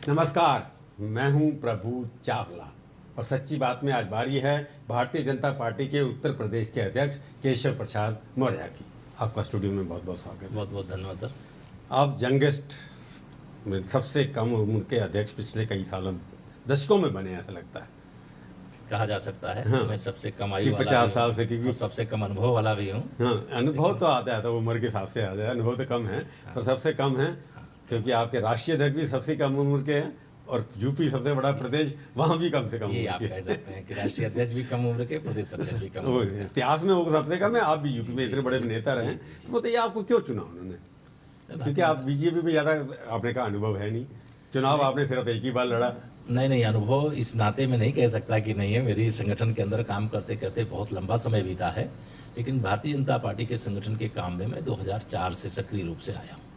नमस्कार, मैं हूं प्रभु चावला और सच्ची बात में आज बारी है भारतीय जनता पार्टी के उत्तर प्रदेश के अध्यक्ष केशव प्रसाद मौर्य की। आपका स्टूडियो में बहुत बहुत स्वागत है। बहुत बहुत धन्यवाद सर। आप यंगेस्ट में सबसे कम उम्र के अध्यक्ष पिछले कई सालों दशकों में बने, ऐसा लगता है। कहा जा सकता है। हाँ, मैं सबसे कम आयु कि वाला 50 भी साल हूँ से, क्योंकि और सबसे कम अनुभव वाला भी हूँ। हाँ, अनुभव तो आता है, तो उम्र के हिसाब से आता है, अनुभव तो कम है पर सबसे कम है, क्योंकि आपके राष्ट्रीय अध्यक्ष भी सबसे कम उम्र के हैं और यूपी सबसे बड़ा प्रदेश, वहाँ भी कम से कम ये उम्र आप के। कह सकते हैं कि राष्ट्रीय अध्यक्ष भी कम उम्र के, प्रदेश अध्यक्ष भी कम वो उम्र के। इतिहास में वो सबसे कम है। आप भी यूपी में इतने बड़े नेता रहे, तो बताइए आपको क्यों चुना उन्होंने? क्योंकि आप बीजेपी में ज़्यादा आपने का अनुभव है नहीं, चुनाव आपने सिर्फ एक ही बार लड़ा। नहीं, अनुभव इस नाते में नहीं कह सकता कि नहीं है। मेरी संगठन के अंदर काम करते करते बहुत लंबा समय बीता है, लेकिन भारतीय जनता पार्टी के संगठन के काम में मैं 2004 से सक्रिय रूप से आया हूँ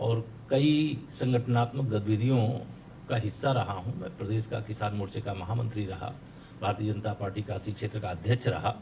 और कई संगठनात्मक गतिविधियों का हिस्सा रहा हूँ। मैं प्रदेश का किसान मोर्चे का महामंत्री रहा, भारतीय जनता पार्टी काशी क्षेत्र का अध्यक्ष रहा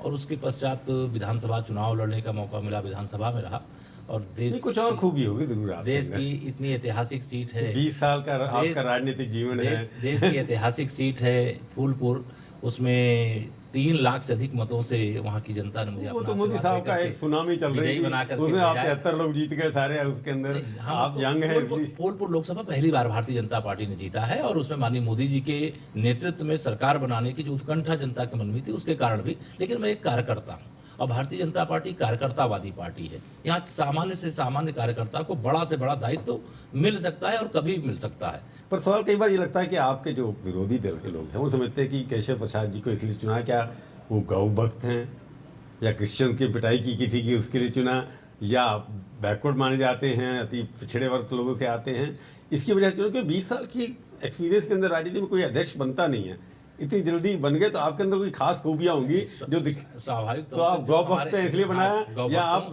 और उसके पश्चात विधानसभा चुनाव लड़ने का मौका मिला, विधानसभा में रहा। और देश कुछ और खूबी होगी जरूर आपके देश अंदर। की इतनी ऐतिहासिक सीट है, 20 साल का आपका राजनीतिक जीवन है। देश की ऐतिहासिक सीट है फूलपुर, उसमें 3 लाख से अधिक मतों से वहाँ की जनता ने मुझे वो तो अपना मोदी आशीर्वाद साहब देकर का के एक सुनामी चल रही विजयी थी, बना करके उसमें आप भेजा है। 73 लोग जीत गए सारे उसके अंदर। नहीं, हम आप उसको यंग हैं फूलपुर लोकसभा पहली बार भारतीय जनता पार्टी ने जीता है और उसमें माननीय मोदी जी के नेतृत्व में सरकार बनाने की जो उत्कंठा जनता के मन में थी उसके कारण भी। लेकिन मैं एक कार्यकर्ता हूँ और भारतीय जनता पार्टी कार्यकर्तावादी पार्टी है। यहाँ सामान्य से सामान्य कार्यकर्ता को बड़ा से बड़ा दायित्व तो मिल सकता है और कभी भी मिल सकता है। पर सवाल कई बार ये लगता है कि आपके जो विरोधी दल के लोग हैं वो समझते हैं कि केशव प्रसाद जी को इसलिए चुना, क्या वो गौ भक्त हैं या क्रिश्चियन की पिटाई की किसी की उसके लिए चुना, या बैकवर्ड माने जाते हैं, अति पिछड़े वर्ग के लोगों से आते हैं, इसकी वजह से चुना? क्योंकि 20 साल की एक्सपीरियंस के अंदर राजनीति में कोई अध्यक्ष बनता नहीं है। इतनी जल्दी बन गए तो आपके अंदर कोई खास खूबियां होंगी जो स्वाभाविक। तो आप गौ भक्त हैं इसलिए बनाया, या आप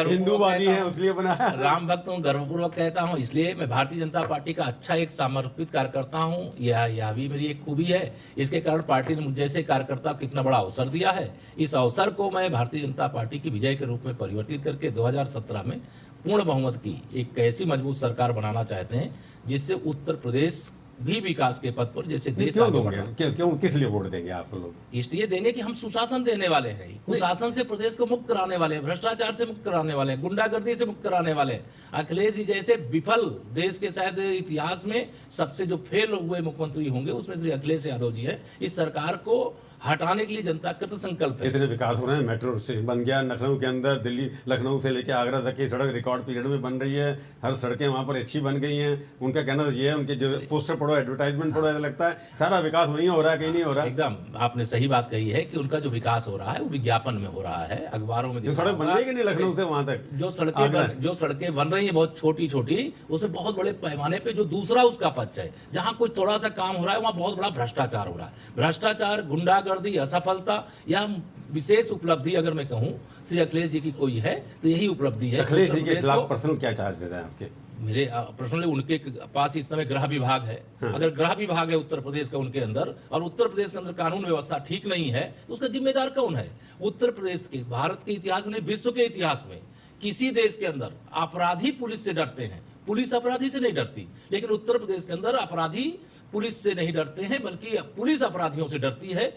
हिंदूवादी हैं इसलिए बनाया? राम भक्त हूँ, गर्वपूर्वक कहता हूँ, इसलिए मैं भारतीय जनता पार्टी का अच्छा एक समर्पित कार्यकर्ता हूँ। यह भी मेरी एक खूबी है। इसके कारण पार्टी ने मुझे जैसे कार्यकर्ता को कितना बड़ा अवसर दिया है, इस अवसर को मैं भारतीय जनता पार्टी की विजय के रूप में परिवर्तित करके 2017 में पूर्ण बहुमत की एक ऐसी मजबूत सरकार बनाना चाहते हैं जिससे उत्तर प्रदेश भी विकास के पथ पर जैसे देश आगे बढ़ रहा है। क्यों किस लिए वोट देंगे आप लोग? इसलिए देंगे कि हम सुशासन देने वाले हैं, कुशासन से प्रदेश को मुक्त कराने वाले हैं, भ्रष्टाचार से मुक्त कराने वाले हैं, गुंडागर्दी से मुक्त कराने वाले हैं। अखिलेश जी जैसे विफल, देश के शायद इतिहास में सबसे जो फेल हुए मुख्यमंत्री होंगे उसमें श्री अखिलेश यादव जी है। इस सरकार को हटाने के लिए जनता कृत संकल्प है। इतने विकास हो रहे हैं, मेट्रो स्टेशन बन गया लखनऊ के अंदर, दिल्ली लखनऊ से लेकर आगरा तक की सड़क रिकॉर्ड पीरियड में बन रही है, हर सड़कें वहाँ पर अच्छी बन गई हैं। उनका कहना तो ये है, उनके जो पोस्टर पढ़ो, एडवर्टाइजमेंट पढ़ो, ऐसा लगता है सारा विकास वहीं हो रहा है, कहीं नहीं हो रहा। एकदम आपने सही बात कही है कि उनका जो विकास हो रहा है वो विज्ञापन में हो रहा है, अखबारों में सड़क बन रही है कि नहीं लखनऊ से वहाँ तक? जो सड़कें बन रही है बहुत छोटी छोटी, उसमें बहुत बड़े पैमाने पे जो दूसरा उसका पक्ष है, जहाँ कुछ थोड़ा सा काम हो रहा है वहाँ बहुत बड़ा भ्रष्टाचार हो रहा है। भ्रष्टाचार, गुंडागर्दी, असफलता या विशेष उपलब्धि अगर मैं कहूँ श्री अखिलेश जी की कोई है तो यही उपलब्धि है। अखिलेश जी के खिलाफ पर्सनल क्या चार्जेस हैं आपके? मेरे पर्सनली उनके पास इस समय गृह विभाग है। अगर गृह विभाग है उत्तर प्रदेश का उनके अंदर और उत्तर प्रदेश के अंदर कानून व्यवस्था ठीक नहीं है तो उसका जिम्मेदार कौन है? उत्तर प्रदेश के, भारत के इतिहास में, विश्व के इतिहास में किसी देश के अंदर अपराधी पुलिस से डरते हैं, पुलिस अपराधी से नहीं डरती, लेकिन उत्तर प्रदेश के अंदर अपराधी पुलिस से नहीं डरते हैं बल्कि पुलिस अपराधियों से डरती है।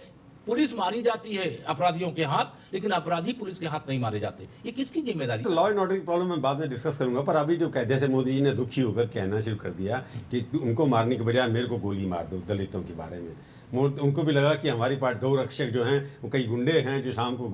पुलिस मारी जाती है अपराधियों के हाथ, लेकिन अपराधी पुलिस के हाथ नहीं मारे जाते। ये किसकी जिम्मेदारी? तो लॉ एंड ऑर्डर की प्रॉब्लम मैं बाद में डिस्कस करूंगा, पर अभी जो जैसे मोदी जी ने दुखी होकर कहना शुरू कर दिया कि उनको मारने के बजाय मेरे को गोली मार दो दलितों के बारे में, उनको भी लगा कि हमारी पार्टी गौ रक्षक जो हैं वो कई गुंडे हैं जो शाम को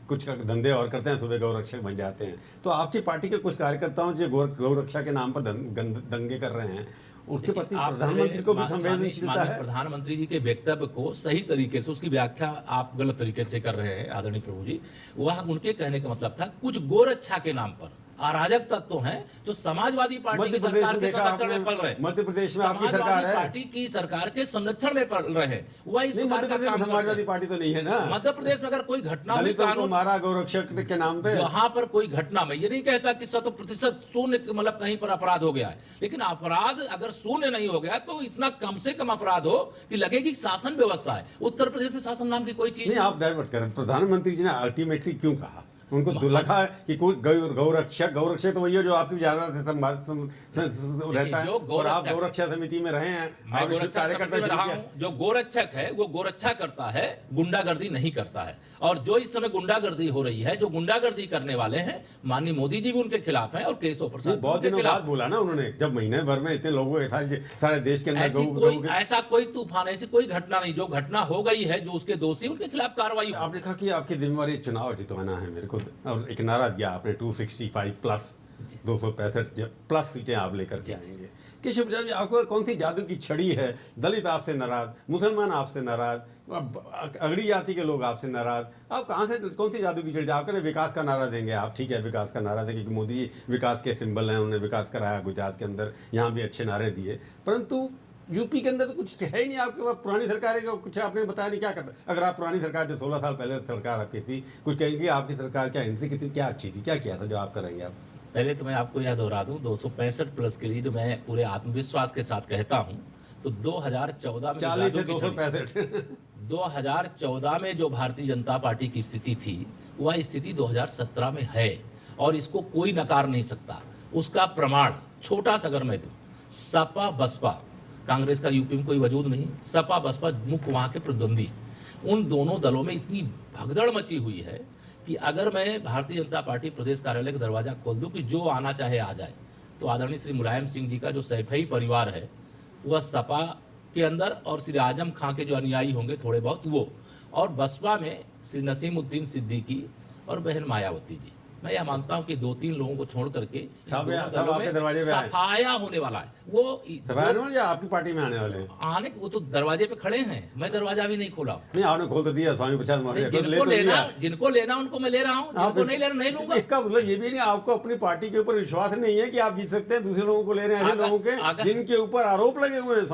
कुछ धंधे और करते हैं, सुबह गौ रक्षक बन जाते हैं। तो आपकी पार्टी के कुछ कार्यकर्ताओं जो गौ रक्षा के नाम पर दंगे कर रहे हैं, उसके प्रति प्रधानमंत्री को भी संवेदनशीलता है? प्रधानमंत्री जी के वक्तव्य को सही तरीके से, उसकी व्याख्या आप गलत तरीके से कर रहे हैं आदरणीय प्रभु जी। वह उनके कहने का मतलब था कुछ गोरक्षा के नाम पर अराजक तत्व हैं जो समाजवादी पार्टी की सरकार के संरक्षण में पल रहे हैं। मध्य प्रदेश में आपकी सरकार है, पार्टी की सरकार के संरक्षण में पल रहे हैं। वह इस मध्य प्रदेश में समाजवादी पार्टी तो नहीं है ना? मध्य प्रदेश में अगर कोई घटना हुई, कानून मारा गौरक्षक के नाम पे, वहां पर कोई घटना में ये नहीं कहता कि 100% शून्य, मतलब कहीं पर अपराध हो गया है, लेकिन अपराध अगर शून्य नहीं हो गया तो इतना कम से कम अपराध हो कि लगे कि शासन व्यवस्था है। उत्तर प्रदेश में शासन नाम की कोई चीज नहीं। आप डाइवर्ट करें, प्रधानमंत्री जी ने अल्टीमेटली क्यों कहा उनको लगा कि कोई गौरक्षक तो वही है जो आपकी ज्यादा रहता है, और आप गौरक्षा समिति में रहे हैं, मैं गोरक्षा समिति में रहा हूं। जो गोरक्षक है वो गोरक्षा करता है, गुंडागर्दी नहीं करता है। और जो इस समय गुंडागर्दी हो रही है, जो गुंडागर्दी करने वाले हैं, माननीय मोदी जी भी उनके खिलाफ हैं और केशव प्रसाद बहुत दिनों बाद बोला ना उन्होंने, जब महीने भर में इतने लोगों के सारे देश के अंदर ऐसा कोई तूफान, ऐसी कोई घटना नहीं। जो घटना हो गई है, जो उसके दोषी, उनके खिलाफ कार्रवाई। आपने कहा कि आपकी जिम्मेवारी चुनाव जितवाना है मेरे को, और एक नारा दिया आपने 265 प्लस 265 प्लस सीटें आप लेकर के आएंगे। केशव प्रसाद जी, आपको कौन सी जादू की छड़ी है? दलित आपसे नाराज, मुसलमान आपसे नाराज, अगड़ी जाति के लोग आपसे नाराज, आप कहाँ से, कौन सी जादू की छड़ी? आप कहते विकास का नारा देंगे, आप ठीक है विकास का नारा देंगे, क्योंकि मोदी जी विकास के सिंबल हैं, उन्होंने विकास कराया गुजरात के अंदर, यहाँ भी अच्छे नारे दिए, परंतु यूपी के अंदर तो कुछ है ही नहीं आपके पास। पुरानी सरकार है, कुछ आपने बताया नहीं क्या करता। अगर आप पुरानी सरकार जो 16 साल पहले सरकार आपकी थी, कुछ कहेंगे आपकी सरकार क्या इनसे कितनी क्या अच्छी थी, क्या किया था जो आप करेंगे? आप पहले तो मैं आपको यह दोहरा दूं, 265 प्लस के लिए जो मैं पूरे आत्मविश्वास के साथ कहता हूं, तो 2014 में 40 से 265 2014 में जो भारतीय जनता पार्टी की स्थिति थी, वह स्थिति 2017 में है, और इसको कोई नकार नहीं सकता। उसका प्रमाण छोटा सा अगर मैं दूं, सपा बसपा, कांग्रेस का यूपी में कोई वजूद नहीं, सपा बसपा मुख्य वहां के प्रतिद्वंदी, उन दोनों दलों में इतनी भगदड़ मची हुई है कि अगर मैं भारतीय जनता पार्टी प्रदेश कार्यालय का दरवाजा खोल दूं कि जो आना चाहे आ जाए, तो आदरणीय श्री मुलायम सिंह जी का जो सैफई परिवार है, वह सपा के अंदर, और श्री आजम खां के जो अनुयायी होंगे थोड़े बहुत वो, और बसपा में श्री नसीमुद्दीन सिद्दीकी और बहन मायावती जी। मैं यह मानता हूं कि 2-3 लोगों को छोड़ करके सब आपके दरवाजे पे आए। सफाया होने वाला है। वो या आपकी पार्टी में आने वाले हैं? वो तो दरवाजे पे खड़े हैं, मैं दरवाजा भी नहीं खोला। नहीं, आपने खोल तो दिया स्वामी प्रसाद मौर्य, जिनको लेना उनको मैं ले रहा हूँ, जिनको नहीं लेना नहीं लूंगा। इसका मतलब ये भी नहीं आपको अपनी पार्टी के ऊपर विश्वास नहीं है कि आप जीत सकते हैं, दूसरे लोगों को ले रहे हैं, ऐसे लोगों के जिनके ऊपर आरोप लगे हुए हैं।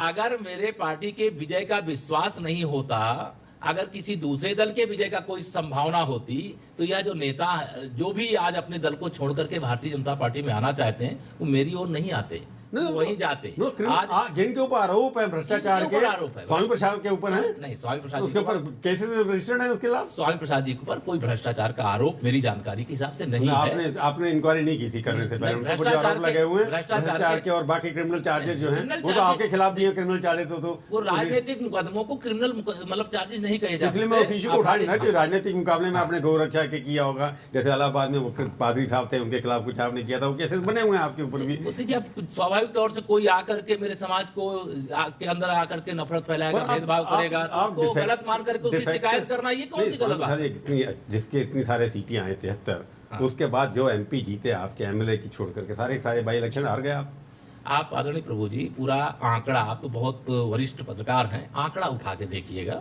अगर मेरे पार्टी के विजय का विश्वास नहीं होता, अगर किसी दूसरे दल के विजय का कोई संभावना होती, तो यह जो नेता जो भी आज अपने दल को छोड़ करके भारतीय जनता पार्टी में आना चाहते हैं, वो मेरी ओर नहीं आते, वहीं जाते। आज जिनके ऊपर आरोप है भ्रष्टाचार के, आरोप है स्वामी प्रसाद के ऊपर है। नहीं, स्वामी प्रसाद उसके ऊपर केसेस रजिस्टर्ड है उसके खिलाफ। स्वामी प्रसाद जी के ऊपर कोई भ्रष्टाचार का आरोप मेरी जानकारी के हिसाब से नहीं है। आपने इंक्वायरी नहीं की थी करने से पहले? आरोप लगे हुए हैं भ्रष्टाचार के, और बाकी क्रिमिनल चार्जेस जो हैं वो तो आपके खिलाफ भी है। क्रिमिनल चार्जेस तो वो राजनीतिक मुकदमों को क्रिमिनल मतलब चार्जेस नहीं कहे जाते, इसलिए मैं उस इशू को उठा नहीं कि राजनीतिक मुकाबले में आपने गौरक्षा के किया होगा, जैसे इलाहाबाद में वो पादरी साहब थे, उनके खिलाफ कुछ आपने किया था, वो केसेस बने हुए हैं आपके ऊपर भी। देखिए, स्वाभाविक तौर से कोई आकर के मेरे समाज को के अंदर आकर के नफरत फैलाएगा, भेदभाव करेगा, उसको गलत मान करके उसकी शिकायत करना, ये कौन सी गलत बात है? जिसके इतनी सारे सीटें आए 73, उसके बाद जो एमपी जीते आपके एमएलए की छोड़ करके सारे बाई इलेक्शन हार गए आप। आदरणीय प्रभु जी, पूरा आंकड़ा, आप तो बहुत वरिष्ठ पत्रकार हैं, आंकड़ा उठा के देखिएगा।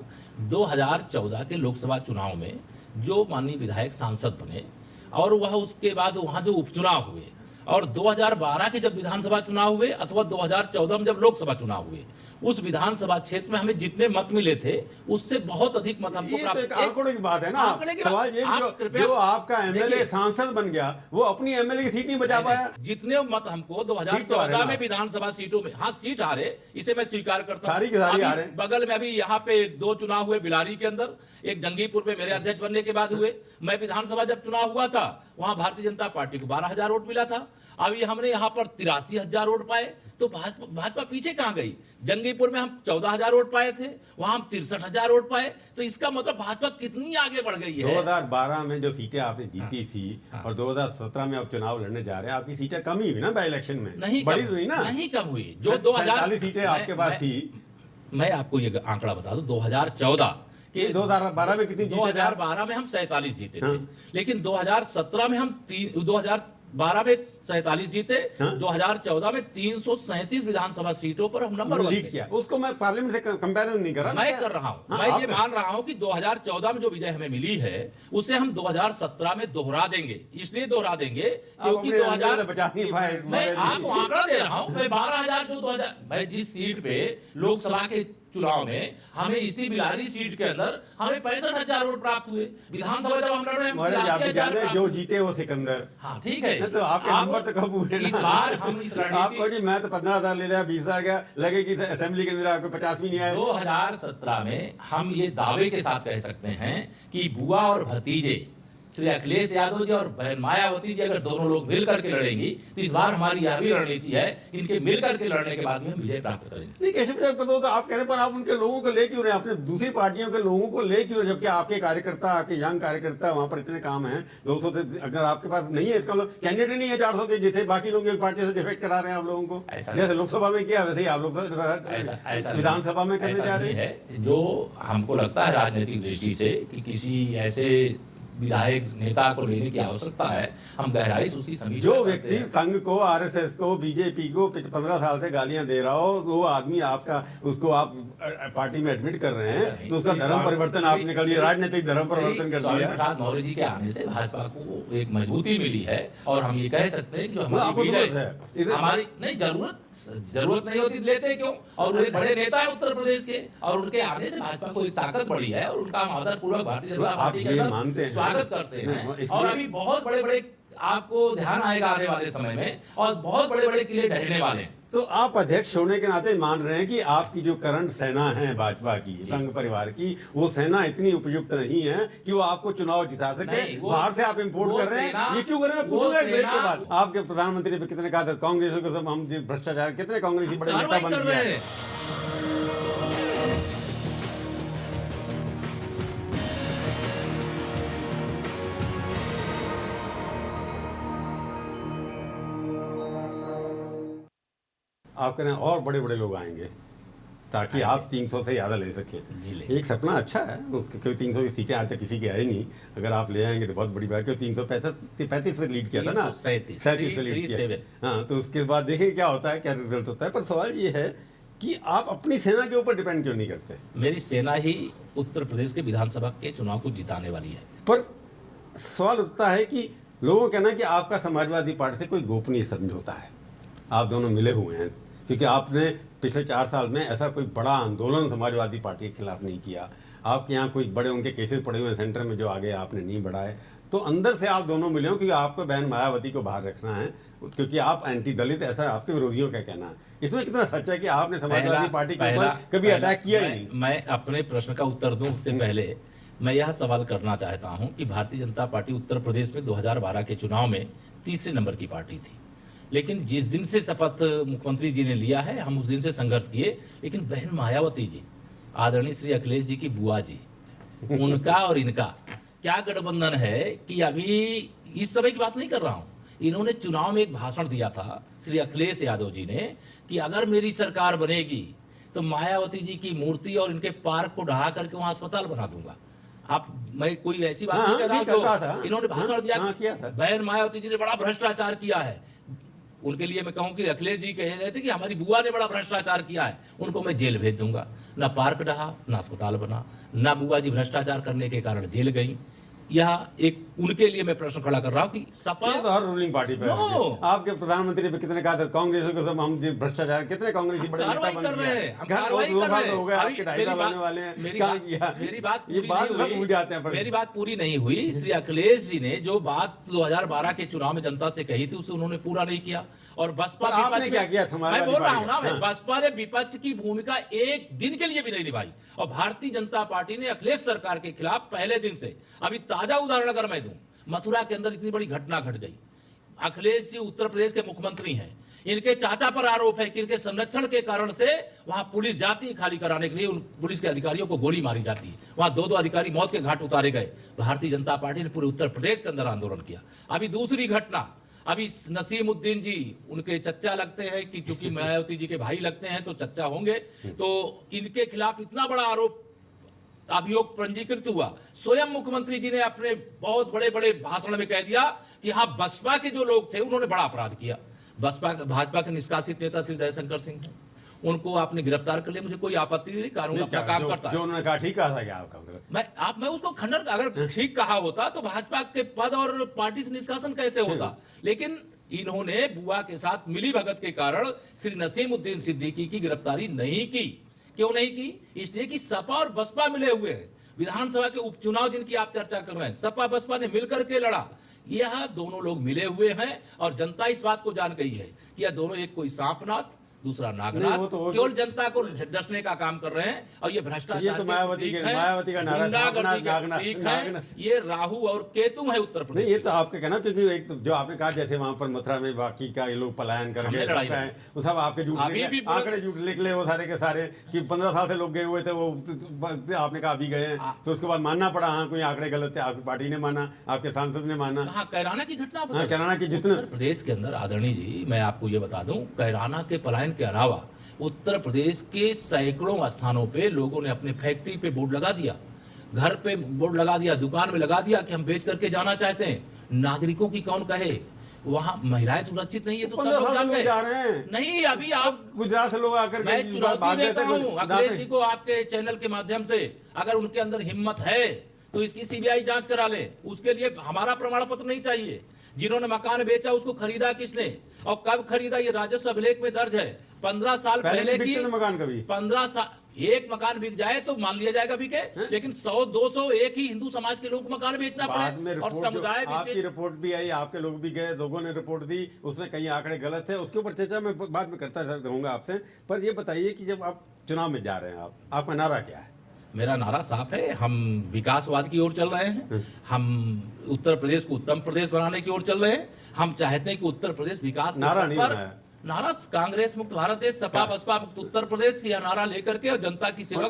2014 के लोकसभा चुनाव में जो माननीय विधायक सांसद बने, और वह उसके बाद वहां जो उपचुनाव हुए, और 2012 के जब विधानसभा चुनाव हुए, अथवा 2014 में जब लोकसभा चुनाव हुए, उस विधानसभा क्षेत्र में हमें जितने मत मिले थे, उससे बहुत अधिक मत हमको प्राप्त। तो आंकड़ों की बात है ना, सवाल ये जो आपका एमएलए सांसद बन गया, वो अपनी एमएलए की सीट नहीं बचा पाया। जितने मत हमको 2014 में विधानसभा सीटों में, हाँ सीट आ रहे, इसे मैं स्वीकार करता हूँ। बगल में अभी यहाँ पे 2 चुनाव हुए, बिलारी के अंदर, एक जंगीपुर में मेरे अध्यक्ष बनने के बाद हुए। मैं विधानसभा जब चुनाव हुआ था, वहां भारतीय जनता पार्टी को 12,000 वोट मिला था। अभी हमने यहाँ पर 83,000 वोट पाए, तो भाजपा पीछे कहां गई? जंगीपुर में हम 14,000 वोट पाए थे, वहां हम 63,000 वोट पाए, तो इसका मतलब भाजपा कितनी आगे बढ़ गई है। 2012 में जो सीटें आपने जीती थी, और 2017 में आप चुनाव लड़ने जा रहे हैं, आपकी सीटें कम ही हुई ना बाई इलेक्शन में? नहीं बड़ी हुई ना? नहीं कम हुई। जो 2040 सीटें आपके पास थी। मैं आपको ये आंकड़ा बता दूं, 2014 के 2012 में कितनी? 2012 में हम 47 जीते थे, लेकिन 2017 में हम 2012 में 47 जीते, 2014 में 337 विधानसभा सीटों पर हम नंबर लीड किया। उसको मैं पार्लियामेंट से कंपैरिजन नहीं कर रहा, मैं कर रहा हूं। मैं ये मान रहा हूं कि 2014 में जो विजय हमें मिली है, उसे हम 2017 में दोहरा देंगे। इसलिए दोहरा देंगे क्योंकि 2000 मैं आपको आंकड़ा दे रहा हूं, मैं 12,000 जो 2000 मैं जिस सीट पे लोकसभा के चुनाव में हमें इसी बिलारी सीट के अंदर हमें 65,000 वोट प्राप्त हुए। विधानसभा जब हम लड़ रहे हैं, जो जीते वो सिकंदर। हाँ ठीक है, तो आपके नंबर तो कब हुए? इस बार हम इस आपको जी मैं तो 15,000 ले लिया, 20,000 गया, लगे कि असेंबली के अंदर आपको 50 भी नहीं आया। 2017 में हम ये दावे के साथ कह सकते हैं कि बुआ और भतीजे श्री अखिलेश यादव जी और बहन मायावती जी अगर दोनों लोग मिल करके लड़ेंगी तो इस बार हमारी यह भी रणनीति है, इनके मिल करके लड़ने के बाद में हम विजय प्राप्त करेंगे। नहीं केशव प्रसाद पता आप कह रहे हैं, पर आप उनके लोगों को ले क्यों रहे हैं, अपने दूसरी पार्टियों के लोगों को ले क्यों, जबकि आपके कार्यकर्ता, आपके यंग कार्यकर्ता वहां पर इतने काम हैं 200 से अगर आपके पास नहीं है, इसका मतलब कैंडिडेट नहीं है 400 के, जिसे बाकी लोग एक पार्टी से डिफेक्ट करा रहे हैं आप लोगों को, जैसे लोकसभा में किया वैसे ही आप लोग विधानसभा में करने जा रहे हैं। जो हमको लगता है राजनीतिक दृष्टि से कि किसी ऐसे विधायक नेता को लेने की आवश्यकता है, हम गहराई से उसकी समीक्षा जो करते व्यक्ति हैं। संघ को, आरएसएस को, बीजेपी को 15 साल से गालियां दे रहा हो, वो आदमी आपका, उसको आप पार्टी में एडमिट कर रहे हैं, तो उसका धर्म परिवर्तन आपने कर लिया, राजनीतिक धर्म परिवर्तन कर स्वामी दिया। प्रसाद मौर्य जी के आने से भाजपा को एक मजबूती मिली है, और हम ये कह सकते हैं कि जो आपको हमारी जरूरत विजय, है। हमारी नहीं जरूरत नहीं होती, लेते क्यों? और वो एक बड़े नेता है उत्तर प्रदेश के, और उनके आने से भाजपा को एक ताकत बढ़ी है, और उनका हम आदरपूर्वक भारतीय जनता आप पार्टी के ये अंदर मानते हैं? स्वागत करते हैं। इसलिए- और अभी बहुत बड़े बड़े आपको ध्यान आएगा आने वाले समय में, और बहुत बड़े बड़े किले ढहने वाले हैं। तो आप अध्यक्ष होने के नाते मान रहे हैं कि आपकी जो करंट सेना है भाजपा की, संघ परिवार की, वो सेना इतनी उपयुक्त नहीं है कि वो आपको चुनाव जिता सके। नहीं, बाहर से आप इंपोर्ट कर रहे हैं, ये क्यों कर रहे हैं? पूछूंगा एक ब्रेक के बाद। आपके प्रधानमंत्री पे कितने कहा था कांग्रेस को, सब हम भ्रष्टाचार, कितने कांग्रेसी बड़े नेता कार्रवाई बन कर गए रहे हैं। आप कह रहे हैं और बड़े बड़े लोग आएंगे ताकि आप 300 से ज्यादा ले सकें। जी ले। एक सपना अच्छा है उसके, कोई 300 की सीटें आज तक किसी की आई नहीं, अगर आप ले आएंगे तो बहुत बड़ी बात है। 335 पे लीड किया था ना, 337 पे लीड किया। हाँ, तो उसके बाद देखिए क्या होता है, क्या रिजल्ट होता है। पर सवाल ये है कि आप अपनी सेना के ऊपर डिपेंड क्यों नहीं करते? मेरी सेना ही उत्तर प्रदेश के विधानसभा के चुनाव को जिताने वाली है। पर सवाल उठता है कि लोगों का कहना है कि आपका समाजवादी पार्टी से कोई गोपनीय समझौता है, आप दोनों मिले हुए हैं, क्योंकि आपने पिछले 4 साल में ऐसा कोई बड़ा आंदोलन समाजवादी पार्टी के खिलाफ नहीं किया। आपके यहाँ कोई बड़े उनके केसेस पड़े हुए हैं सेंटर में जो आगे आपने नहीं बढ़ाए, तो अंदर से आप दोनों मिले हो क्योंकि आपको बहन मायावती को बाहर रखना है, क्योंकि आप एंटी दलित, ऐसा आपके विरोधियों का कहना है। इसमें कितना सच है कि आपने समाजवादी पार्टी के ऊपर कभी अटैक किया ही नहीं? मैं अपने प्रश्न का उत्तर दूं उससे पहले मैं यह सवाल करना चाहता हूं कि भारतीय जनता पार्टी उत्तर प्रदेश में 2012 के चुनाव में तीसरे नंबर की पार्टी थी, लेकिन जिस दिन से शपथ मुख्यमंत्री जी ने लिया है हम उस दिन से संघर्ष किए। लेकिन बहन मायावती जी, आदरणीय श्री अखिलेश जी की बुआ जी, उनका और इनका क्या गठबंधन है कि अभी इस समय की बात नहीं कर रहा हूं, इन्होंने चुनाव में एक भाषण दिया था श्री अखिलेश यादव जी ने कि अगर मेरी सरकार बनेगी तो मायावती जी की मूर्ति और इनके पार्क को ढहा करके वहां अस्पताल बना दूंगा। आप, मैं कोई ऐसी बात नहीं कर रहा हूं जो इन्होंने भाषण दिया। बहन मायावती जी ने बड़ा भ्रष्टाचार किया है, उनके लिए मैं कहूं कि अखिलेश जी कह रहे थे कि हमारी बुआ ने बड़ा भ्रष्टाचार किया है, उनको मैं जेल भेज दूंगा। ना पार्क ढहा, ना अस्पताल बना, ना बुआ जी भ्रष्टाचार करने के कारण जेल गई। यह एक उनके लिए मैं प्रश्न खड़ा कर रहा हूं कि सपा ये तो हर रूलिंग पार्टी पे है। आपके प्रधानमंत्री पे कितने कहा था कांग्रेस को, सब हम भ्रष्टाचार, कितने कांग्रेसी बड़े नेता बन गए। हम कार्रवाई कर रहे हैं। हो गए, आपके 2.5 साल होने वाले हैं, क्या किया? मेरी बात ये बात सब भूल जाते हैं। मेरी बात पूरी नहीं हुई। श्री अखिलेश जी ने जो बात 2012 के चुनाव में जनता से कही थी उसे उन्होंने पूरा नहीं किया, और बसपा आपने क्या किया? मैं बोल रहा हूं ना, बसपा ने विपक्ष की भूमिका एक दिन के लिए भी नहीं निभाई, और भारतीय जनता पार्टी ने अखिलेश सरकार के खिलाफ पहले दिन से, अभी ताजा उदाहरण अगर मैं दूं, मथुरा के अंदर इतनी बड़ी घटना घट गई। अखिलेश जी उत्तर प्रदेश के मुख्यमंत्री हैं, इनके चाचा पर आरोप है कि इनके संरक्षण के कारण से वहां पुलिस जाती है खाली कराने के लिए, उन पुलिस के अधिकारियों को गोली मारी जाती है, वहां 2 अधिकारी मौत के घाट उतारे गए। भारतीय जनता पार्टी ने पूरे उत्तर प्रदेश के अंदर आंदोलन किया। अभी दूसरी घटना, अभी नसीमुद्दीन जी उनके चच्चा लगते हैं कि क्योंकि मायावती जी के भाई लगते हैं तो चच्चा होंगे, तो इनके खिलाफ इतना बड़ा आरोप अभियोग पंजीकृत हुआ। स्वयं मुख्यमंत्री जी ने अपने बहुत बड़े बड़े भाषण में कह दिया कि हाँ, बसपा के जो लोग थे उन्होंने बड़ा अपराध किया। भाजपा के निष्कासित नेता श्री जयशंकर सिंह हैं, उनको आपने गिरफ्तार कर लिया, मुझे कोई आपत्ति नहीं, कानून अपना काम करता है। जो उन्होंने कहा ठीक कहा था क्या आपका? मैं उसको खंडन, अगर ठीक कहा होता तो भाजपा के पद और पार्टी से निष्कासन कैसे होता। लेकिन इन्होंने बुआ के साथ मिली भगत के कारण श्री नसीमुद्दीन सिद्दीकी की गिरफ्तारी नहीं की। क्यों नहीं की? इसलिए कि सपा और बसपा मिले हुए हैं। विधानसभा के उपचुनाव जिनकी आप चर्चा कर रहे हैं, सपा बसपा ने मिलकर के लड़ा, यह दोनों लोग मिले हुए हैं, और जनता इस बात को जान गई है कि यह दोनों एक कोई सांपनाथ दूसरा नहीं, नागनाथ, वो केवल जनता को डसने का काम कर रहे हैं। और ये भ्रष्टाचार ये तो मायावती का नारा है, गुंडागर्दी के प्रतीक है। ये राहु और केतु है उत्तर नहीं, प्रदेश। ये तो आपका कहना, क्योंकि एक तो जो आपने कहा जैसे वहां पर मथुरा में बाकी का ये लोग पलायन कर हमने गए, लड़ाई सब लड़ी। हैं, वो सब आपके झूठ अभी भी पूरा- आंकड़े झूठ निकले वो सारे के सारे कि 15 साल से लोग गए हुए थे, वो आपने कहा अभी गए हैं, तो उसके बाद मानना पड़ा हाँ कोई आंकड़े गलत थे, आपकी पार्टी ने माना, आपके सांसद ने माना। कहाँ कैराना की घटना हाँ, कैराना की जितने उत्तर प्रदेश के अंदर आदरणीय जी, मैं आपको ये बता दूं, कैराना के पलायन के अलावा उत्तर प्रदेश के सैकड़ों स्थानों पे लोगों ने अपने फैक्ट्री पे बोर्ड लगा दिया, घर पे बोर्ड लगा दिया, दुकान में लगा दिया कि हम बेच करके जाना चाहते हैं। नागरिकों की कौन कहे, वहां महिलाएं सुरक्षित नहीं है तो सब 15 लोग साल से जानते लोग जा हैं। रहे हैं। नहीं, अभी आप, गुजरात से लोग आकर मैं के चुनौती भाग गए देता थे, हूं अखिलेश जी को आपके चैनल के माध्यम से, अगर उनके अंदर हिम्मत है तो इसकी सीबीआई जांच करा ले। उसके लिए हमारा प्रमाण पत्र नहीं चाहिए। जिन्होंने मकान बेचा उसको खरीदा किसने और कब खरीदा, ये राजस्व अभिलेख में दर्ज है। 15 साल पहले की मकान कभी 15 साल एक मकान बिक जाए तो मान लिया जाएगा बिके, लेकिन 100-200 एक ही हिंदू समाज के लोगों को मकान बेचना बाद में पड़े। और रिपोर्ट समुदाय आपकी विशेष, रिपोर्ट भी आई, आपके लोग भी गए, लोगों ने रिपोर्ट दी, उसमें कई आंकड़े गलत थे, उसके ऊपर चर्चा मैं बाद में करता रहूंगा आपसे। पर ये बताइए कि जब आप चुनाव में जा रहे हैं, आपका नारा क्या है? मेरा नारा साफ है, हम विकासवाद की ओर चल रहे हैं। हम उत्तर प्रदेश को उत्तम प्रदेश बनाने की ओर चल रहे हैं। हम चाहते हैं कि उत्तर प्रदेश विकास के नारा पथ नहीं पर, बनाया। नारा कांग्रेस मुक्त भारत देश, सपा बसपा मुक्त उत्तर प्रदेश, यह नारा लेकर के और जनता की सेवा,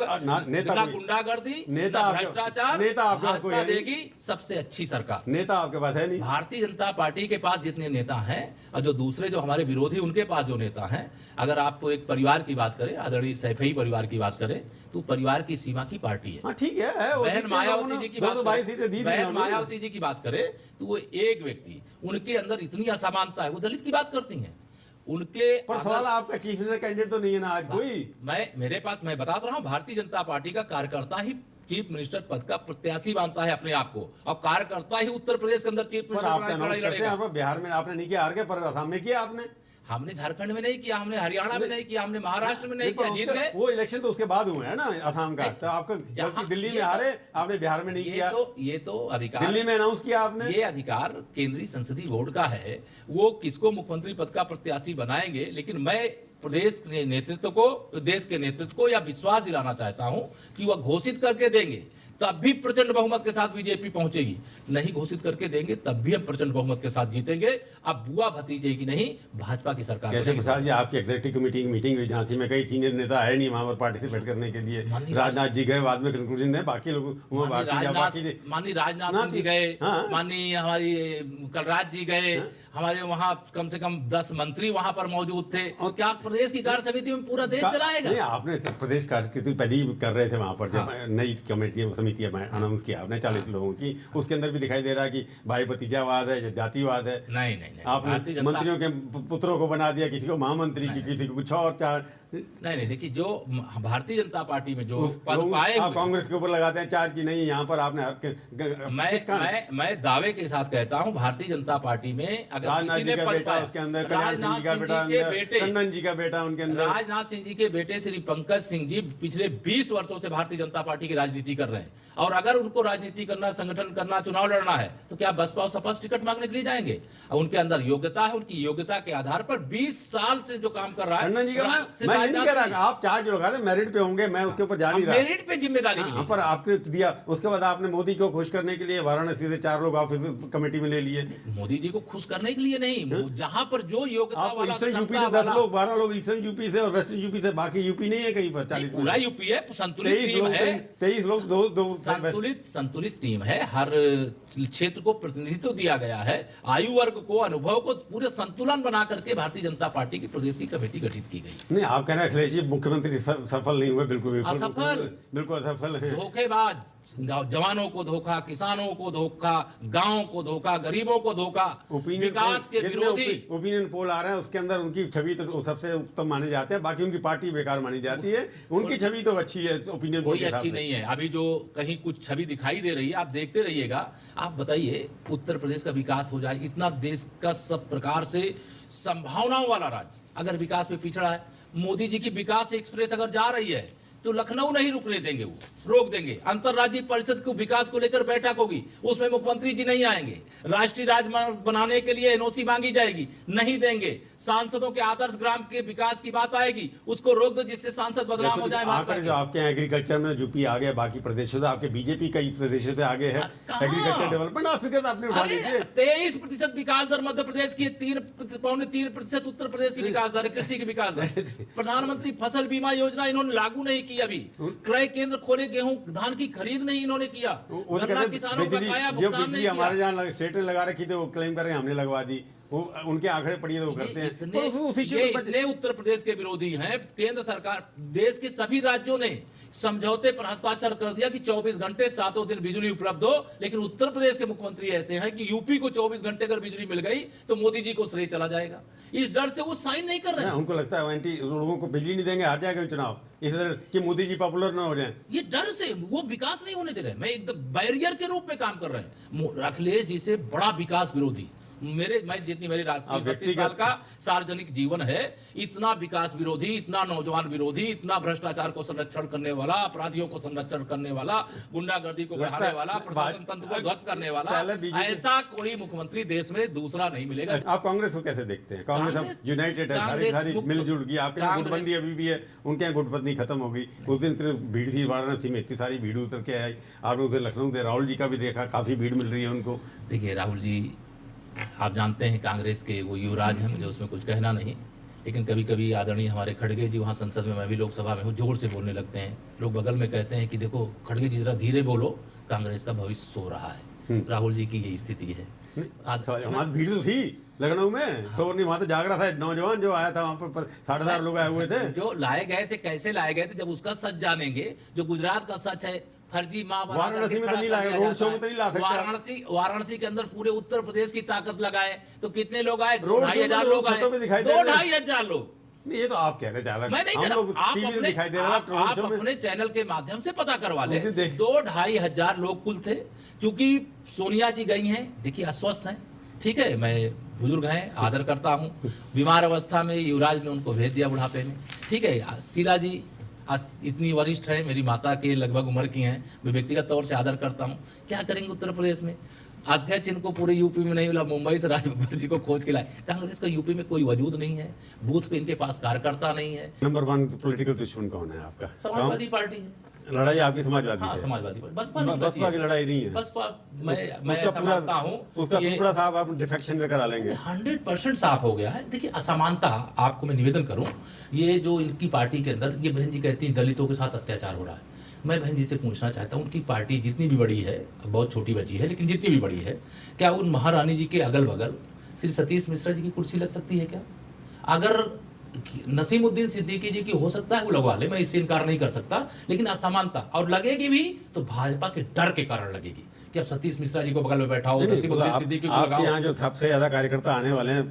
नेता ना कोई- गुंडागर्दी, नेता ना आपके- भ्रष्टाचार, नेता आपके पास कोई भाजपा है नहीं। देगी सबसे अच्छी सरकार। नेता आपके पास है नहीं। भारतीय जनता पार्टी के पास जितने नेता हैं और जो दूसरे जो हमारे विरोधी उनके पास जो नेता हैं, अगर आप एक परिवार की बात करें, आदरणीय सैफई परिवार की बात करें, तो परिवार की सीमा की पार्टी है। हाँ ठीक है, वो बहन जीते मायावती लोगों ने जी की 222 सीटें दी थी बहन उन्होंने। मायावती जी की बात करें तो वो एक व्यक्ति, उनके अंदर इतनी असमानता है, वो दलित की बात करती हैं। उनके पर सवाल आपका चीफ मिनिस्टर कैंडिडेट तो नहीं है ना आज कोई। मेरे पास, मैं बता रहा हूं, भारतीय जनता पार्टी का कार्यकर्ता ही चीफ मिनिस्टर पद का प्रत्याशी मानता है अपने आप को, और कार्यकर्ता ही उत्तर प्रदेश के अंदर चीफ पर मिनिस्टर आप बनाने की अनाउंस लड़ाई करते हैं, लड़ेगा। आप बिहार में आपने नहीं किया, हार गए, पर असम में किया आपने। हमने झारखंड में नहीं किया, हमने हरियाणा में नहीं किया, हमने महाराष्ट्र में नहीं पर किया, जीत उसके- गए। वो इलेक्शन तो उसके बाद हुए हैं ना असम का, तो आपका जहां- दिल्ली में ये हारे, आपने बिहार में नहीं किया। ये तो अधिकार, दिल्ली में अनाउंस किया आपने। ये अधिकार केंद्रीय संसदीय बोर्ड का है, वो किसको मुख्यमंत्री पद का प्रत्याशी बनाएंगे। लेकिन मैं प्रदेश के नेतृत्व को, देश के नेतृत्व को यह विश्वास दिलाना चाहता हूं कि वह घोषित करके देंगे तब भी प्रचंड बहुमत के साथ बीजेपी पहुंचेगी, नहीं घोषित करके देंगे तब भी हम प्रचंड बहुमत के साथ जीतेंगे। अब बुआ भतीजे की नहीं, भाजपा की सरकार कैसे बनेगी। प्रसाद जी, आपकी एग्जीक्यूटिव कमेटी की मीटिंग हुई झांसी में, कई सीनियर नेता है नहीं वहां पर पार्टिसिपेट करने के लिए। माननीय राजनाथ जी गए, बाद में कंक्लूजन है, बाकी लोग माननीय राजनाथ जी गए, हाँ। माननीय हमारी कलराज जी गए, हमारे वहाँ कम से कम 10 मंत्री वहां पर मौजूद थे। और क्या प्रदेश की कार्य समिति में पूरा देश चलाएगा? नहीं, आपने तो प्रदेश कार्य की पहले ही कर रहे थे वहां पर, जब नई कमेटी समिति अनाउंस किया आपने 40 लोगों की, उसके अंदर भी दिखाई दे रहा है कि भाई भतीजावाद है, जातिवाद है। नहीं नहीं नहीं, भारतीय आपने जनता- मंत्रियों के पुत्रों को बना दिया, किसी को महामंत्री की, किसी को कुछ और चार। नहीं, देखिए, जो भारतीय जनता पार्टी में जो पद लोग पाए आप हुए, कांग्रेस के ऊपर लगाते हैं चार्ज की नहीं, यहाँ पर आपने मैं दावे के साथ कहता हूं, भारतीय जनता पार्टी में अगर राजनाथ किसी जी ने का पद बेटा पाया, उसके अंदर, कल्याण सिंह राजनाथ जी का सिंह बेटा जी के अंदर, बेटे, टंडन जी का बेटा उनके अंदर। राजनाथ सिंह जी के बेटे श्री पंकज सिंह जी पिछले 20 वर्षों से भारतीय जनता पार्टी की राजनीति कर रहे हैं, और अगर उनको राजनीति करना, संगठन करना, चुनाव लड़ना है तो क्या बसपा और सपा से टिकट मांगने के लिए जाएंगे? उनके अंदर योग्यता है, उनकी योग्यता के आधार पर 20 साल से जो काम कर रहा है। टंडन जी का मैं नहीं कह रहा, आप चार्ज लगा दे, मेरिट पे होंगे, मैं उसके ऊपर जा नहीं रहा। मेरिट पे जिम्मेदारी हाँ, मिली। पर आपने दिया, उसके बाद आपने मोदी को खुश करने के लिए वाराणसी से 4 लोग ऑफिस कमेटी में ले लिए। मोदी जी को खुश करने के लिए नहीं, जहां पर जो योग्यता आप वाला, ईस्टर्न यूपी क्षमता से 10 वाला, लोग, 12 लोग ईस्टर्न यूपी से और वेस्टर्न यूपी से, बाकी यूपी नहीं है कहीं पर। 40 पूरा यूपी है, संतुलित 23 टीम लोग, है, 23 लोग, दो संतुलित टीम है। हर क्षेत्र को प्रतिनिधित्व दिया गया है, आयु वर्ग को, अनुभव को, पूरे संतुलन बना करके भारतीय जनता पार्टी की प्रदेश की कमेटी गठित की गई। नहीं, आप कह रहे हैं अखिलेश जी मुख्यमंत्री सफल नहीं हुए, बिल्कुल भी असफल, बिल्कुल असफल हैं। धोखेबाज, जवानों को धोखा, किसानों को धोखा, गांव को धोखा, गरीबों को धोखा, विकास के विरोधी। ओपिनियन पोल आ रहा है, उसके अंदर उनकी छवि तो सबसे उत्तम माने जाते हैं, बाकी उनकी पार्टी बेकार मानी जाती है। उनकी छवि तो अच्छी है ओपिनियन पोल कोई के हिसाब अच्छी से। नहीं है। अभी जो कहीं कुछ छवि दिखाई दे रही है, आप देखते रहिएगा। आप बताइए, उत्तर प्रदेश का विकास हो जाए, इतना देश का सब प्रकार से संभावनाओं वाला राज्य अगर विकास में पिछड़ा है, मोदी जी की विकास एक्सप्रेस अगर जा रही है तो लखनऊ नहीं रुकने देंगे, वो रोक देंगे। अंतर्राज्यीय परिषद को विकास को लेकर बैठक होगी, उसमें मुख्यमंत्री जी नहीं आएंगे। राष्ट्रीय राजमार्ग बनाने के लिए एनओसी मांगी जाएगी, नहीं देंगे। सांसदों के आदर्श ग्राम के विकास की बात आएगी, उसको रोक दो, जिससे सांसद बदनाम हो जाए। आंकड़े जो आपके यहाँ एग्रीकल्चर में यूपी आगे, बाकी प्रदेशों से, आपके बीजेपी कई प्रदेशों से आगे है एग्रीकल्चर डेवलपमेंट। आप फिगर आपने उठा लीजिए। 23% विकास दर मध्य प्रदेश की, 3.3% उत्तर प्रदेश की विकास दर, कृषि की विकास दर। प्रधानमंत्री फसल बीमा योजना इन्होंने लागू नहीं की अभी। क्रय केंद्र खोले, गेहूं धान की खरीद नहीं इन्होंने किया। गन्ना किसानों का बकाया भुगतान नहीं किया। हमारे जहाँ स्टेट ने लगा रखी थी, वो क्लेम कर रहे हैं हमने लगवा दी। वो उनके आंकड़े पढ़िए तो वो करते हैं। इतने उत्तर प्रदेश के विरोधी हैं। केंद्र सरकार, देश के सभी राज्यों ने समझौते पर हस्ताक्षर कर दिया कि 24 घंटे 7 दिन बिजली उपलब्ध हो, लेकिन उत्तर प्रदेश के मुख्यमंत्री ऐसे हैं कि यूपी को 24 घंटे अगर बिजली मिल गई तो मोदी जी को श्रेय चला जाएगा। इस डर से वो साइन नहीं कर रहे हैं। उनको लगता है एंटी लोगों को बिजली नहीं देंगे, हार जाएगा चुनाव, इस तरह कि मोदी जी पॉपुलर ना हो जाए। ये डर से वो विकास नहीं होने दे रहे। मैं एकदम बैरियर के रूप में काम कर रहे हैं। अखिलेश जी से बड़ा विकास विरोधी मैं जितनी मेरी 32 साल का सार्वजनिक जीवन है, इतना विकास विरोधी, इतना नौजवान विरोधी, इतना भ्रष्टाचार को संरक्षण करने वाला, अपराधियों को संरक्षण करने वाला, गुंडागर्दी को बढ़ाने वाला, प्रशासन तंत्र को ध्वस्त करने वाला, ऐसा कोई मुख्यमंत्री देश में दूसरा नहीं मिलेगा। आप कांग्रेस को कैसे देखते हैं? कांग्रेस यूनाइटेड है, सारी मिलजुल गई। आपके यहाँ गुटबंदी अभी भी है, उनके यहाँ गुटबंदी खत्म हो गई। उस दिन भीड़ थी वाराणसी में, इतनी सारी भीड़ उतर के आई। आपने उधर लखनऊ से राहुल जी का भी देखा, काफी भीड़ मिल रही है उनको। देखिए राहुल जी, आप जानते हैं कांग्रेस के वो युवराज हैं, मुझे उसमें कुछ कहना नहीं, लेकिन कभी कभी आदरणीय हमारे खड़गे जी वहाँ संसद में, मैं भी लोकसभा में हूँ, जोर से बोलने लगते हैं। लोग बगल में कहते हैं कि देखो खड़गे जी जरा धीरे बोलो, कांग्रेस का भविष्य सो रहा है। राहुल जी की यही स्थिति है। वहाँ भीड़ तो थी लखनऊ में, शोर नहीं, वहाँ तो जाग रहा था नौजवान जो आया था, वहाँ पर 7,500 लोग आए हुए थे। जो लाए गए थे, कैसे लाए गए थे, जब उसका सच जानेंगे। जो गुजरात का सच है, फर्जी माँ वाराणसी में तो नहीं लाए, रोड शो में तो नहीं ला सकते। वाराणसी के अंदर पूरे उत्तर प्रदेश की ताकत लगाए तो कितने लोग आए? 2,500 लोग आए, 2,500 लोग। ये तो आप कह रहे हैं, मैं नहीं कह रहा। आप अपने चैनल के माध्यम से पता करवा ले। 2,500 लोग कुल थे। चूंकि सोनिया जी गई हैं, देखिए अस्वस्थ हैं, ठीक है, मैं बुजुर्ग हैं, आदर करता हूँ, बीमार अवस्था में युवराज ने उनको भेज दिया बुढ़ापे में, ठीक है। शीला जी इतनी वरिष्ठ है, मेरी माता के लगभग उम्र की हैं, मैं व्यक्तिगत तौर से आदर करता हूँ। क्या करेंगे उत्तर प्रदेश में? अध्यक्ष इनको पूरे यूपी में नहीं मिला, मुंबई से राज बब्बर जी को खोज के लाए। कांग्रेस का यूपी में कोई वजूद नहीं है, बूथ पे इनके पास कार्यकर्ता नहीं है। नंबर 1 पॉलिटिकल दुश्मन कौन है आपका? समाजवादी पार्टी है। लड़ाई आपकी समाजवादी हाँ, से? समाजवादी पार्टी। बसपा की लड़ाई नहीं है। बसपा मैं ऐसा मानता हूँ, उसका टुकड़ा साहब आप डिफेक्शन से करा लेंगे। 100% साफ हो गया है। देखिए असमानता, आपको मैं निवेदन करूं, ये जो इनकी पार्टी के अंदर, ये बहन जी कहती है दलितों के साथ अत्याचार हो रहा है। मैं बहन जी से पूछना चाहता हूं, उनकी पार्टी जितनी भी बड़ी है, बहुत छोटी बची है, लेकिन जितनी भी बड़ी है, क्या उन महारानी जी के अगल बगल श्री सतीश मिश्रा जी की कुर्सी लग सकती है क्या? अगर नसीमुद्दीन सिद्दीकी जी की हो सकता है वो लगवा ले, मैं इससे इनकार नहीं कर सकता, लेकिन असमानता, और लगेगी भी तो भाजपा के डर के कारण लगेगी कि अब सतीश मिश्रा जी को बगल में बैठाओ, नसीमुद्दीन सिद्दीकी को लगाओ। यहाँ जो सबसे ज्यादा कार्यकर्ता आने वाले हैं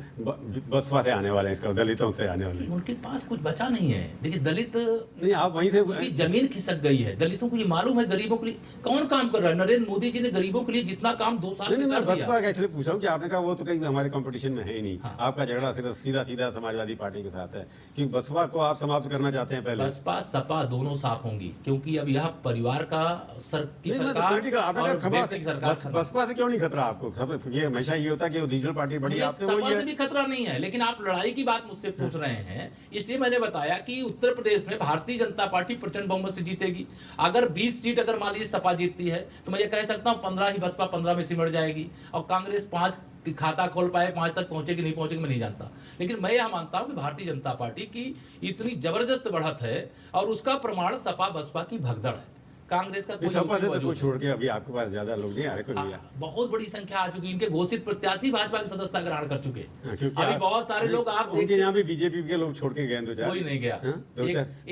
बसपा से आने वाले हैं, इसका दलितों से आने वाले हैं। उनके पास कुछ बचा नहीं है। देखिए दलित नहीं, आप वहीं से उनकी जमीन खिसक गई है। दलितों को ये मालूम है गरीबों के लिए कौन काम कर रहा है। नरेंद्र मोदी जी ने गरीबों के लिए जितना काम 2 साल में मैं कर दिया। बसपा का इसलिए पूछ रहा हूँ कि आपने कहा वो तो कहीं हमारे कंपटीशन में है ही नहीं। आपका झगड़ा सिर्फ सीधा समाजवादी पार्टी के साथ है, क्योंकि बसपा को आप समाप्त करना चाहते हैं पहले। बसपा सपा दोनों साफ होंगी, क्योंकि अब यह परिवार का सरकार बसपा से क्यों नहीं खतरा आपको? सब ये हमेशा ये होता है कि रीजनल पार्टी बड़ी, आपसे सपा से भी खतरा नहीं है, लेकिन आप लड़ाई की बात मुझसे पूछ रहे हैं, इसलिए मैंने बताया कि उत्तर प्रदेश में भारतीय जनता पार्टी प्रचंड बहुमत से जीतेगी। अगर 20 सीट अगर मान लीजिए सपा जीतती है तो मैं ये कह सकता हूँ 15 ही बसपा 15 में सिमट जाएगी, और कांग्रेस 5 की खाता खोल पाए, 5 तक पहुंचेगी नहीं पहुंचेगी मैं नहीं जानता। लेकिन मैं यह मानता हूं कि भारतीय जनता पार्टी की इतनी जबरदस्त बढ़त है, और उसका प्रमाण सपा बसपा की भगदड़ है। कांग्रेस का कोई छोड़ के अभी आपके पास ज्यादा लोग नहीं आ रहे। बहुत बड़ी संख्या आ चुकी, इनके घोषित प्रत्याशी भाजपा की सदस्यता ग्रहण कर चुके। अभी बहुत सारे लोग आप देखिए, यहाँ भी बीजेपी के लोग छोड़ के गए, कोई नहीं गया।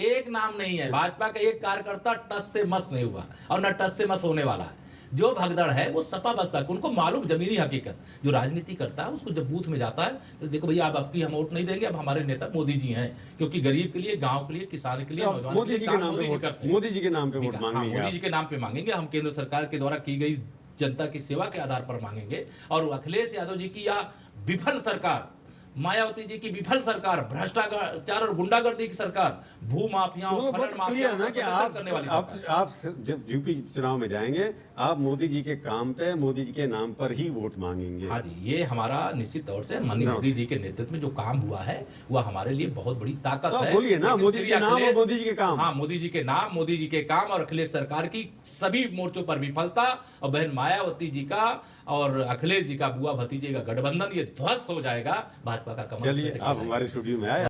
एक नाम नहीं है, भाजपा का एक कार्यकर्ता टस से मस नहीं हुआ, और न टस से मस होने वाला है। जो भगदड़ है वो सपा बसपा की, उनको मालूम जमीनी हकीकत। जो राजनीति करता है उसको जब बूथ में जाता है तो देखो भैया अब आपकी हम वोट नहीं देंगे, अब हमारे नेता मोदी जी हैं, क्योंकि गरीब के लिए, गांव के लिए, किसान के लिए, नौजवान के लिए मोदी जी के नाम पे वोट मांगेंगे। मोदी जी के नाम पे मांगेंगे, हम केंद्र सरकार के द्वारा की गई जनता की सेवा के आधार पर मांगेंगे। और अखिलेश यादव जी की यह विफल सरकार मायावती जी की विफल सरकार, भ्रष्टाचार और गुंडागर्दी की सरकार, भू माफियाओं, तो खनन बहुत माफियाओं क्लियर है ना का कि समर्थन करने वाली सरकार। आप जब यूपी चुनाव में जाएंगे आप मोदी जी के काम पे, मोदी जी के नाम पर ही वोट मांगेंगे। हाँ जी, ये हमारा निश्चित तौर से माननीय मोदी जी के नेतृत्व में जो काम हुआ है वह हमारे लिए बहुत बड़ी ताकत तो है। बोलिए ना, लेकिन मोदी श्री के नाम और अखिलेश- मोदी जी के काम। हाँ, मोदी जी के नाम, मोदी जी के काम और अखिलेश सरकार की सभी मोर्चों पर विफलता, और बहन मायावती जी का और अखिलेश जी का बुआ भतीजे का गठबंधन ये ध्वस्त हो जाएगा। भाजपा का कमल चलिए, आप हमारे स्टूडियो में आए।